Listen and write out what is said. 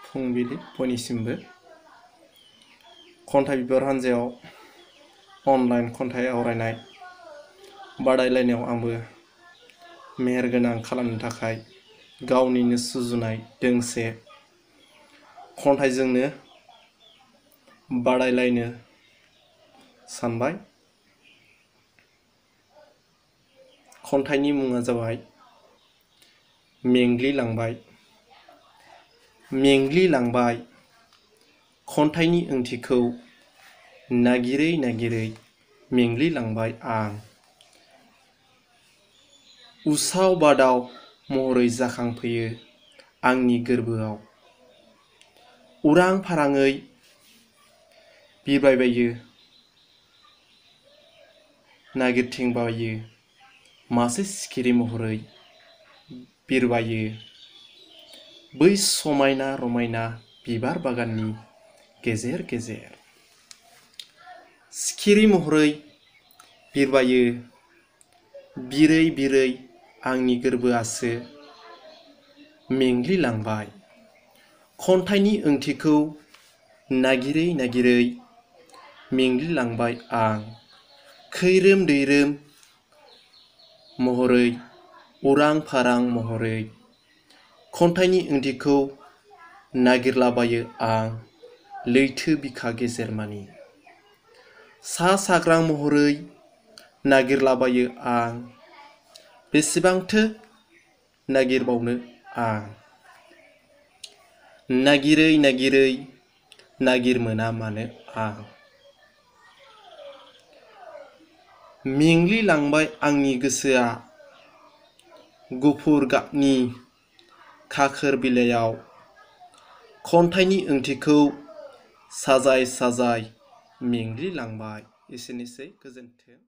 फुंबिलि बयनिसिमबो खन्थाइ बिबार हान्जायाव अनलाइन खन्थाइ आवरायनाय बादायलायनायाव आंबो मेहेरगोनां खालामनो थाखाय गावनिनो सुजुनाय दोंसे खन्थाइजोंनो बादायलायनो सानबाय। खन्थाइनि मुङा जाबाय मेंग्लिलांबाय। मेंग्लिलांबाय खन्थाइनि ओंथिखौ नागिरै नागिरै मेंग्लिलांबाय आं। उसाव बादाव महरै जाखांफैयो आंनि गोरबोआव। उरां फाराङै बिरबायबायो नागिरथिंबायो मासे सिखिरि महरै बिरबायो बै समायना रमायना बिबार बागाननि गेजेर गेजेर। सिखिरि महरै बिरबायो बिरै बिरै आंनि गोरबोआसो मेंग्लिलांबाय। खन्थाइनि ओंथिखौ नागिरै नागिरै मेंग्लिलांबाय आं। खैरोम दैरोम महरै उरां फारां महरै खन्थाइनि ओंथिखौ नागिरलाबायो आं लैथो बिखा गेजेरमानि। सा साग्रां महरै नागिरलाबायो आं बेसेबांथो नागिरबावनो आं। नागिरै नागिरै नागिरमोना मानो आं। मेंग्लिलांबाय आंनि गोसोआ गुफुर गाबनि खाखोर बिलाइयाव खन्थाइनि ओंथिखौ साजाय साजाय मेंग्लिलांबाय। एसेनोसै, गोजोन्थों।